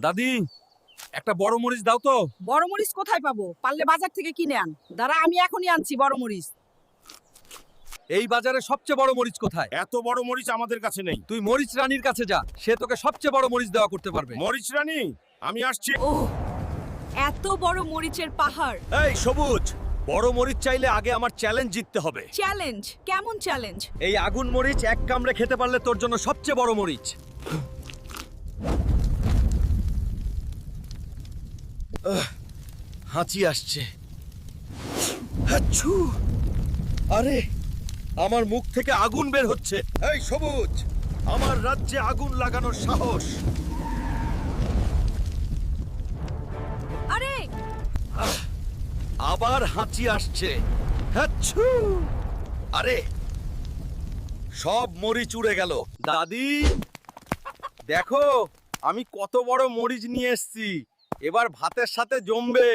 দাদি, একটা বড় মরিচ দাও তো। বড় মরিচ কোথায় পাবো? পারলে বাজার থেকে কিনে আন। দাঁড়া, আমি এখনই আনছি বড় মরিচ। এই বাজারে সবচেয়ে বড় মরিচ কোথায়? এত বড় মরিচ আমাদের কাছে নেই। তুই মরিচ রানীর কাছে যা, সে তোকে সবচেয়ে বড় মরিচ দেওয়া করতে পারবে। মরিচ রানী, আমি আসছি। ওহ, এত বড় মরিচের পাহাড়। এই সবুজ, বড় মরিচ চাইলে আগে আমার চ্যালেঞ্জ জিততে হবে। চ্যালেঞ্জ? কেমন চ্যালেঞ্জ? এই আগুন মরিচ এক কামড়ে খেতে পারলে তোর জন্য সবচেয়ে বড় মরিচ। হাঁচি আসছে। হাচ্ছু! আরে, আমার মুখ থেকে আগুন বের হচ্ছে। এই সবুজ, আমার রাজ্যে আগুন লাগানোর সাহস। আরে, আবার হাঁচি আসছে। হাচ্ছু! আরে, সব মরিচ উড়ে গেল। দাদি, দেখো আমি কত বড় মরিচ নিয়ে এসেছি। এবার ভাতের সাথে জমবে।